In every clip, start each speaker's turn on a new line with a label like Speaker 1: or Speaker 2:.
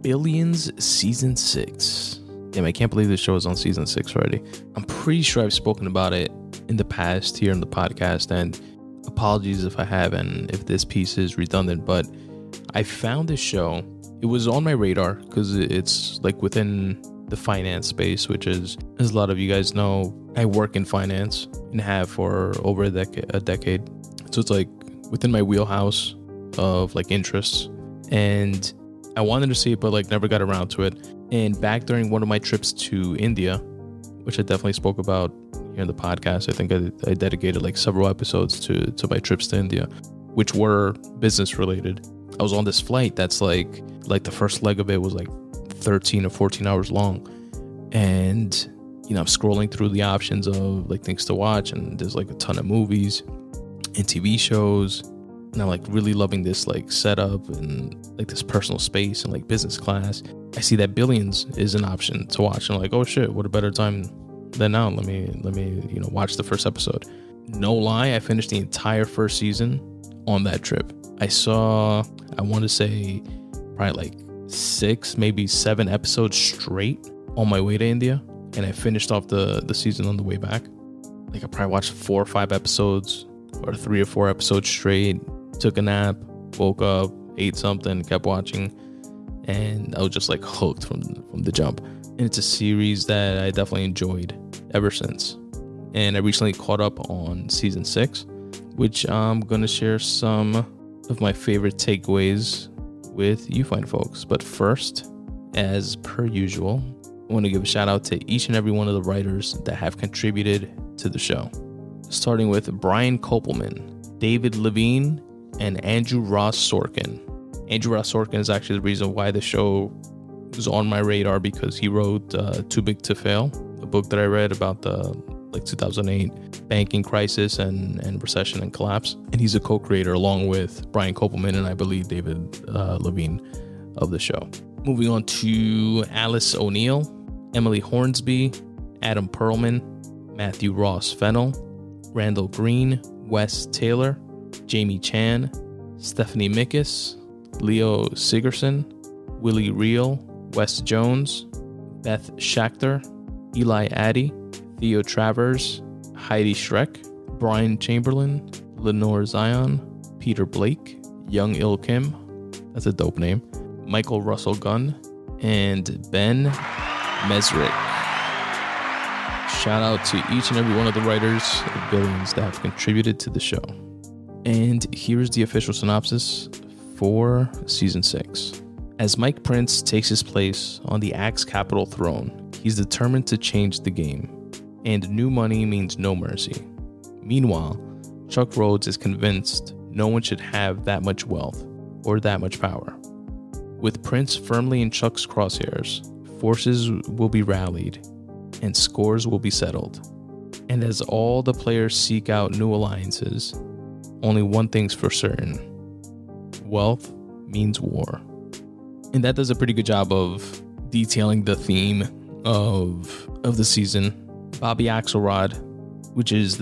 Speaker 1: Billions Season 6. Damn, I can't believe this show is on Season 6 already. I'm pretty sure I've spoken about it in the past here in the podcast, and apologies if I have and if this piece is redundant, but I found this show. It was on my radar because it's like within the finance space, which is, as a lot of you guys know, I work in finance and have for over a decade. So it's like within my wheelhouse of like interests, and I wanted to see it, but like never got around to it. And back during one of my trips to India, which I definitely spoke about here in the podcast, I think I dedicated like several episodes to my trips to India, which were business related. I was on this flight that's like the first leg of it was like 13 or 14 hours long. And, you know, I'm scrolling through the options of like things to watch, and there's like a ton of movies and TV shows. And I'm like really loving this like setup and like this personal space and like business class. I see that Billions is an option to watch. And I'm like, oh shit, what a better time than now. Let me, you know, watch the first episode. No lie, I finished the entire first season on that trip. I saw, I want to say probably like 6, maybe 7 episodes straight on my way to India. And I finished off the season on the way back. Like I probably watched 4 or 5 episodes or 3 or 4 episodes straight. Took a nap, woke up, ate something, kept watching, and I was just like hooked from the jump. And it's a series that I definitely enjoyed ever since. And I recently caught up on season 6, which I'm gonna share some of my favorite takeaways with you fine folks. But first, as per usual, I want to give a shout out to each and every one of the writers that have contributed to the show. Starting with Brian Kopelman, David Levine, and Andrew Ross Sorkin. Andrew Ross Sorkin is actually the reason why the show was on my radar, because he wrote Too Big to Fail, a book that I read about the like 2008 banking crisis and recession and collapse. And he's a co-creator along with Brian Kopelman and I believe David Levine of the show. Moving on to Alice O'Neill, Emily Hornsby, Adam Perlman, Matthew Ross Fennell, Randall Green, Wes Taylor, Jamie Chan, Stephanie Mickes, Leo Sigerson, Willie Reel, Wes Jones, Beth Schachter, Eli Addy, Theo Travers, Heidi Schreck, Brian Chamberlain, Lenore Zion, Peter Blake, Young Il Kim, that's a dope name, Michael Russell Gunn, and Ben Mesrick. Shout out to each and every one of the writers of Billions that have contributed to the show. And here's the official synopsis for season 6. As Mike Prince takes his place on the Axe Capital throne, he's determined to change the game. And new money means no mercy. Meanwhile, Chuck Rhodes is convinced no one should have that much wealth or that much power. With Prince firmly in Chuck's crosshairs, forces will be rallied and scores will be settled. And as all the players seek out new alliances, only one thing's for certain: wealth means war. And that does a pretty good job of detailing the theme of the season. Bobby Axelrod, which is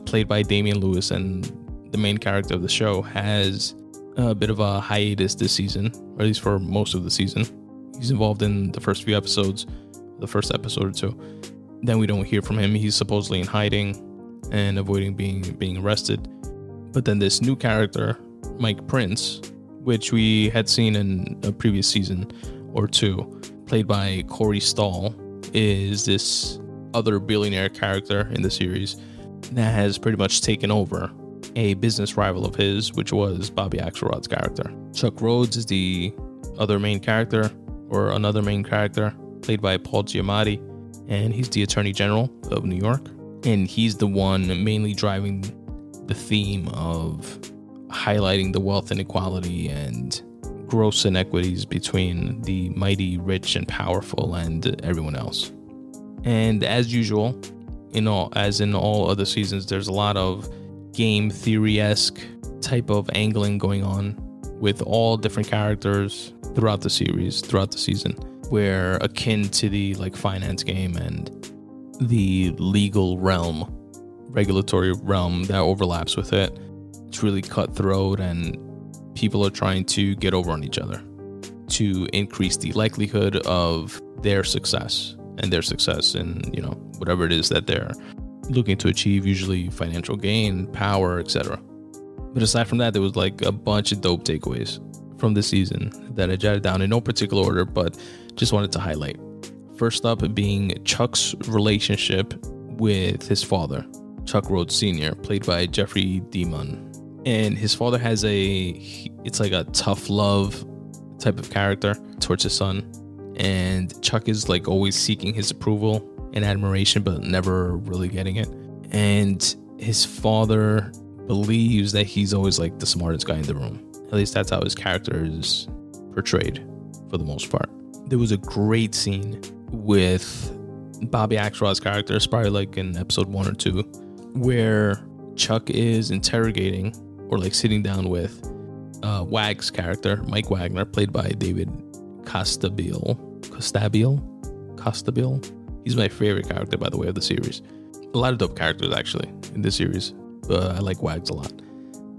Speaker 1: played by Damian Lewis and the main character of the show, has a bit of a hiatus this season, or at least for most of the season. He's involved in the first few episodes, the first episode or two. Then we don't hear from him. He's supposedly in hiding and avoiding being arrested. But then this new character, Mike Prince, which we had seen in a previous season or two, played by Corey Stahl, is this other billionaire character in the series that has pretty much taken over a business rival of his, which was Bobby Axelrod's character. Chuck Rhodes is the other main character, or another main character, played by Paul Giamatti, and he's the Attorney General of New York. And he's the one mainly driving the theme of highlighting the wealth inequality and gross inequities between the mighty, rich, and powerful and everyone else. And as usual, as in all other seasons, there's a lot of game theory-esque type of angling going on with all different characters throughout the season, where akin to the like finance game and the legal realm, regulatory realm that overlaps with it. It's really cutthroat and people are trying to get over on each other. to increase the likelihood of their success in, whatever it is that they're looking to achieve, usually financial gain, power, etc. But aside from that, there was like a bunch of dope takeaways from this season that I jotted down in no particular order, but just wanted to highlight. First up being Chuck's relationship with his father, Chuck Rhodes Sr., played by Jeffrey Demon. And his father has it's like a tough love type of character towards his son. And Chuck is like always seeking his approval and admiration, but never really getting it. And his father believes that he's always like the smartest guy in the room. At least that's how his character is portrayed for the most part. There was a great scene with Bobby Axelrod's character, it's probably like in episode 1 or 2, where Chuck is interrogating or like sitting down with Wag's character, Mike Wagner, played by David Costabile. He's my favorite character, by the way, of the series. A lot of dope characters actually in this series, but I like Wags a lot.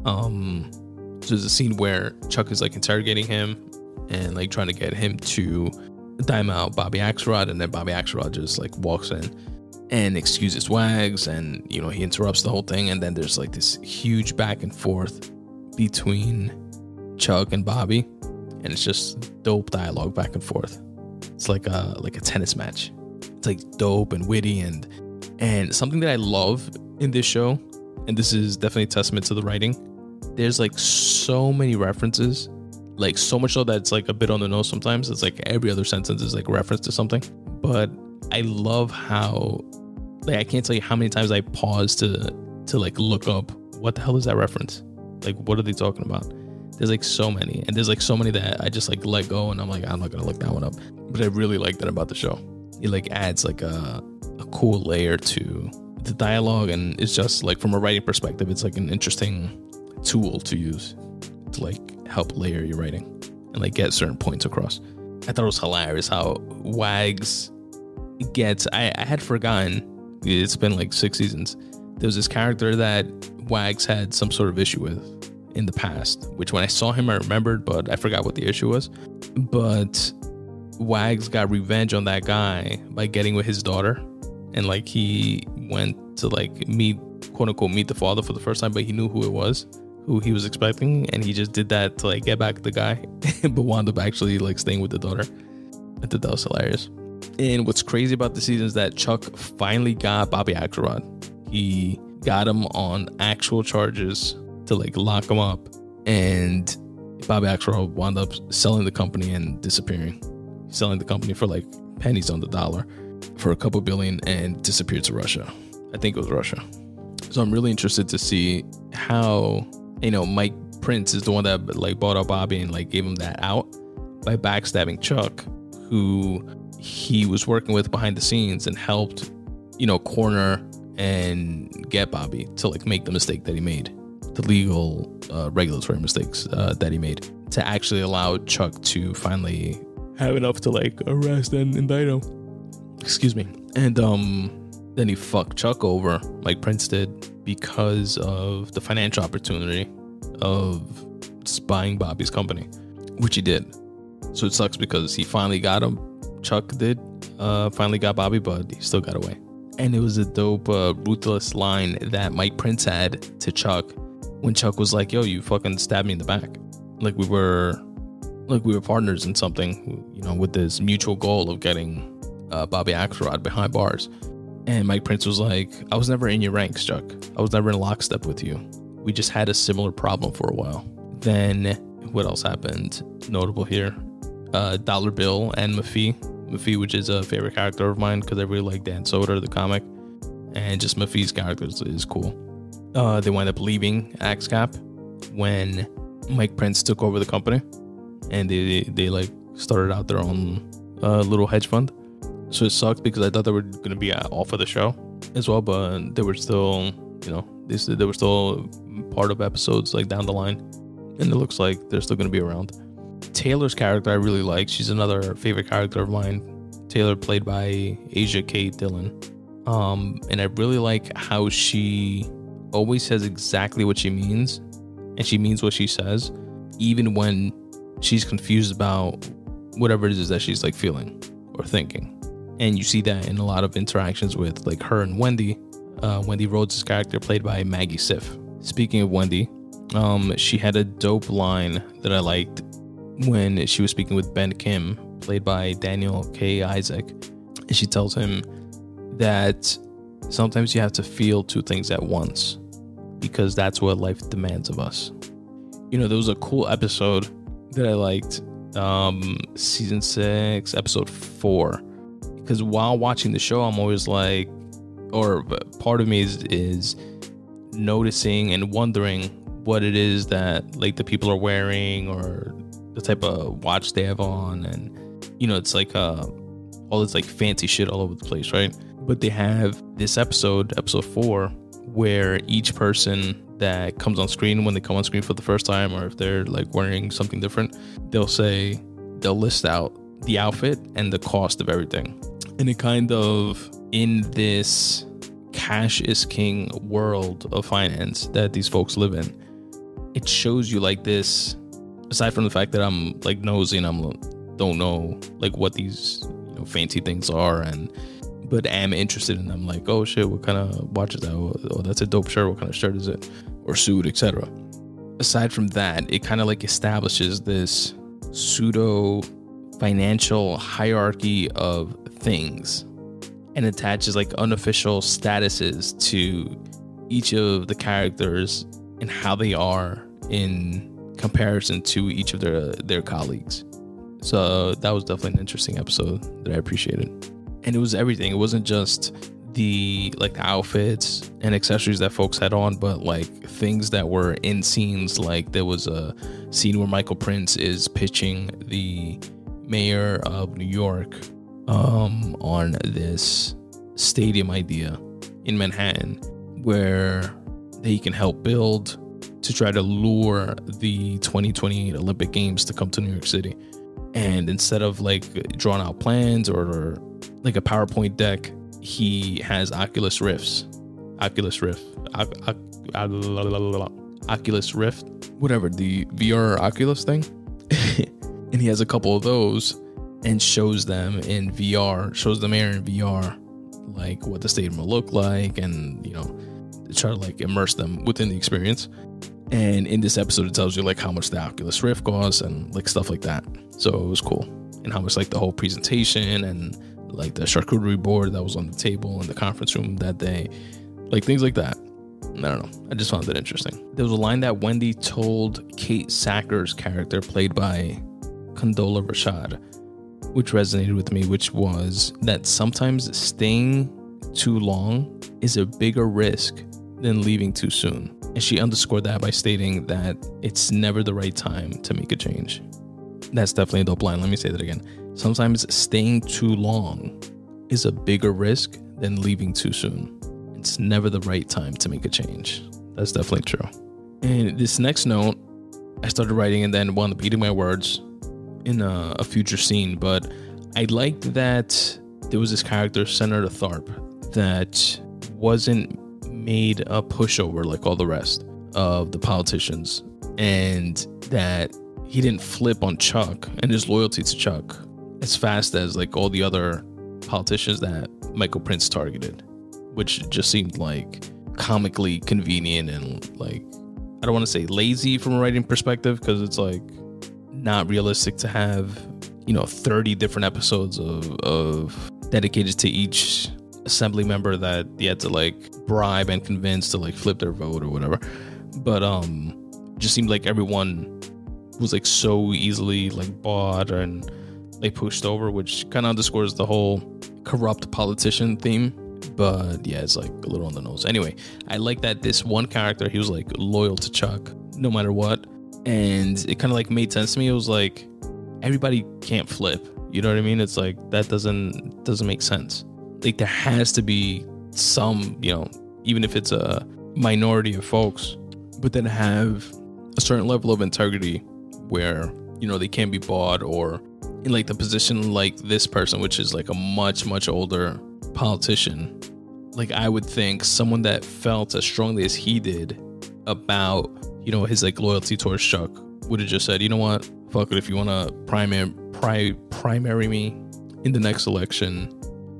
Speaker 1: So there's a scene where Chuck is like interrogating him and like trying to get him to dime out Bobby Axelrod, and then Bobby Axelrod just like walks in and excuses Wags, and he interrupts the whole thing, and then there's like this huge back and forth between Chuck and Bobby, and it's just dope dialogue back and forth. It's like a tennis match. It's like dope and witty, and something that I love in this show, and this is definitely a testament to the writing, there's like so many references, like so much so that it's like a bit on the nose sometimes. It's like every other sentence is like a reference to something. But I love how, like, I can't tell you how many times I pause to like look up what the hell is that reference? Like, what are they talking about? There's like so many, and there's like so many that I just like let go, and I'm like, I'm not gonna look that one up. But I really like that about the show. It like adds like a cool layer to the dialogue, and it's just like, from a writing perspective, it's like an interesting tool to use to like help layer your writing and like get certain points across. I thought it was hilarious how Wags gets, I had forgotten, it's been like 6 seasons, there was this character that Wags had some sort of issue with in the past, which when I saw him I remembered, but I forgot what the issue was. But Wags got revenge on that guy by getting with his daughter, and like he went to like meet, quote unquote, meet the father for the first time, but he knew who it was, who he was expecting, and he just did that to like get back at the guy, but wound up actually like staying with the daughter. I thought that was hilarious. And what's crazy about the season is that Chuck finally got Bobby Axelrod. He got him on actual charges to like lock him up, and Bobby Axelrod wound up selling the company and disappearing, selling the company for like pennies on the dollar for a couple billion, and disappeared to Russia. I think it was Russia. So I'm really interested to see how, Mike Prince is the one that like bought up Bobby and like gave him that out by backstabbing Chuck, who he was working with behind the scenes and helped, corner and get Bobby to like make the mistake that he made, the legal regulatory mistakes that he made, to actually allow Chuck to finally have enough to like arrest and indict him. Excuse me. And then he fucked Chuck over, like Prince did, because of the financial opportunity of buying Bobby's company, which he did. So it sucks because he finally got him. Chuck did finally got Bobby, but he still got away. And it was a dope, ruthless line that Mike Prince had to Chuck when Chuck was like, "Yo, you fucking stabbed me in the back." Like we were partners in something, with this mutual goal of getting Bobby Axelrod behind bars. And Mike Prince was like, "I was never in your ranks, Chuck. I was never in lockstep with you. We just had a similar problem for a while." Then what else happened? Notable here, Dollar Bill and Maffei, which is a favorite character of mine because I really like Dan Soder, the comic, and just Maffei's character is cool. They wind up leaving AXCAP when Mike Prince took over the company, and they like started out their own little hedge fund. So it sucked because I thought they were going to be off of the show as well, but they were still, they were still part of episodes like down the line, and it looks like they're still going to be around. Taylor's character I really like. She's another favorite character of mine. Taylor, played by Asia K. Dillon. And I really like how she always says exactly what she means, and she means what she says, even when she's confused about whatever it is that she's like feeling or thinking. And you see that in a lot of interactions with like her and Wendy. Wendy Rhodes' character played by Maggie Siff. Speaking of Wendy, she had a dope line that I liked when she was speaking with Ben Kim, played by Daniel K. Isaac. And she tells him that sometimes you have to feel two things at once because that's what life demands of us. You know, there was a cool episode that I liked, season 6, episode 4. Because while watching the show, I'm always like, or part of me is noticing and wondering what it is that like the people are wearing or the type of watch they have on. And, you know, it's like all this like fancy shit all over the place, right? But they have this episode 4, where each person that comes on screen, when they come on screen for the first time, or if they're like wearing something different, they'll list out the outfit and the cost of everything. And it kind of, in this cash is king world of finance that these folks live in, it shows you like this, aside from the fact that I'm like nosy and don't know like what these, you know, fancy things are, but am interested in them. Like, oh shit, what kind of watch is that? Oh, that's a dope shirt. What kind of shirt is it? Or suit, etc. Aside from that, it kind of like establishes this pseudo financial hierarchy of things and attaches like unofficial statuses to each of the characters and how they are in comparison to each of their colleagues. So that was definitely an interesting episode that I appreciated. And it was everything. It wasn't just the outfits and accessories that folks had on, but like things that were in scenes. Like there was a scene where Michael Prince is pitching the mayor of New York on this stadium idea in Manhattan where they can help build to try to lure the 2028 Olympic Games to come to New York City. And instead of like drawn out plans or like a PowerPoint deck, he has Oculus Rift, whatever, the VR Oculus thing. And he has a couple of those and shows them air in VR, like what the stadium will look like, and, you know, try to like immerse them within the experience. And in this episode, it tells you like how much the Oculus Rift costs and like stuff like that. So it was cool. And how much like the whole presentation and like the charcuterie board that was on the table in the conference room that day, like things like that. I don't know. I just found it interesting. There was a line that Wendy told Kate Sacker's character, played by Condola Rashad, which resonated with me, which was that sometimes staying too long is a bigger risk than leaving too soon. And she underscored that by stating that it's never the right time to make a change. That's definitely a dope line. Let me say that again. Sometimes staying too long is a bigger risk than leaving too soon. It's never the right time to make a change. That's definitely true. And this next note, I started writing and then wound up eating my words in a future scene. But I liked that there was this character, Senator Tharp, that wasn't made a pushover like all the rest of the politicians, and that he didn't flip on Chuck and his loyalty to Chuck as fast as like all the other politicians that Michael Prince targeted, which just seemed like comically convenient and like, I don't want to say lazy from a writing perspective, because it's like not realistic to have, you know, 30 different episodes of dedicated to each assembly member that you had to like bribe and convince to like flip their vote or whatever. But just seemed like everyone was like so easily like bought and like pushed over, which kind of underscores the whole corrupt politician theme. But yeah, it's like a little on the nose. Anyway, I like that this one character, he was like loyal to Chuck no matter what, and it kind of like made sense to me. It was like, everybody can't flip, you know what I mean? It's like that doesn't make sense. Like there has to be some, you know, even if it's a minority of folks, but then have a certain level of integrity where, you know, they can't be bought, or in like the position like this person, which is like a much older politician. Like I would think someone that felt as strongly as he did about, you know, his like loyalty towards Chuck would have just said, you know what, fuck it, if you want to primary me in the next election,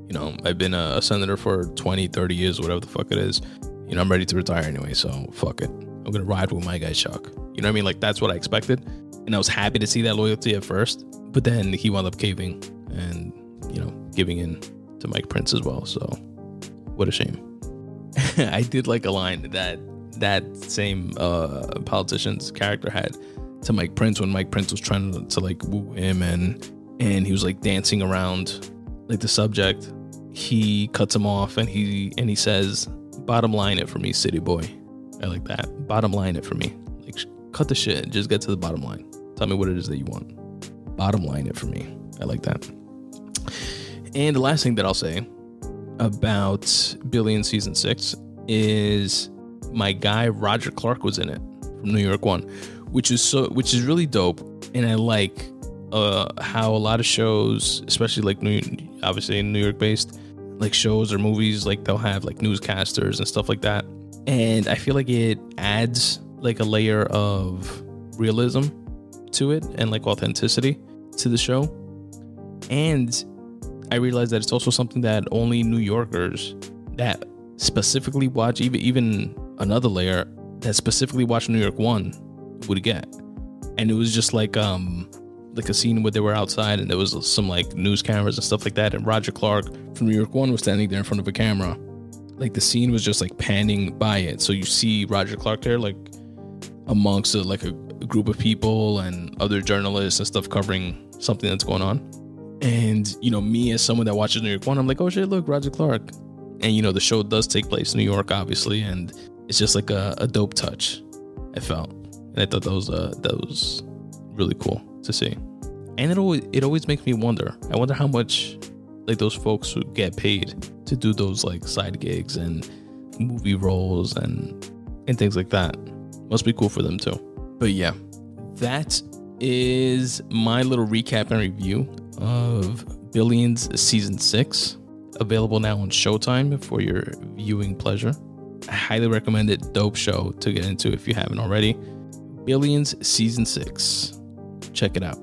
Speaker 1: you know, I've been a senator for 20, 30 years, whatever the fuck it is. You know, I'm ready to retire anyway, so fuck it. I'm going to ride with my guy Chuck. You know what I mean? Like, that's what I expected. And I was happy to see that loyalty at first. But then he wound up caving and, you know, giving in to Mike Pence as well. So, what a shame. I did like a line that same politician's character had to Mike Pence when Mike Pence was trying to like woo him and he was like dancing around like the subject. He cuts him off and he says, "Bottom line it for me, city boy." I like that. Bottom line it for me. Like, cut the shit. Just get to the bottom line. Tell me what it is that you want. Bottom line it for me. I like that. And the last thing that I'll say about Billions season 6 is my guy Roger Clark was in it from New York 1, which is really dope. And I like how a lot of shows, especially like obviously New York based, like shows or movies, like they'll have like newscasters and stuff like that. And I feel like it adds like a layer of realism to it and like authenticity to the show. And I realized that it's also something that only New Yorkers that specifically watch, even another layer that specifically watch New York 1 would get. And it was just like a scene where they were outside and there was some like news cameras and stuff like that. And Roger Clark from New York 1 was standing there in front of a camera. Like the scene was just like panning by it. So you see Roger Clark there, like amongst a group of people and other journalists and stuff covering something that's going on. And, you know, me as someone that watches New York 1, I'm like, oh shit, look, Roger Clark. And, you know, the show does take place in New York, obviously. And it's just like a dope touch, I felt. And I thought that was really cool to see. And it always makes me wonder. I wonder how much like those folks who get paid to do those like side gigs and movie roles and things like that. Must be cool for them too. But yeah, that is my little recap and review of Billions season 6, available now on Showtime for your viewing pleasure. I highly recommend it. Dope show to get into if you haven't already. Billions season 6. Check it out.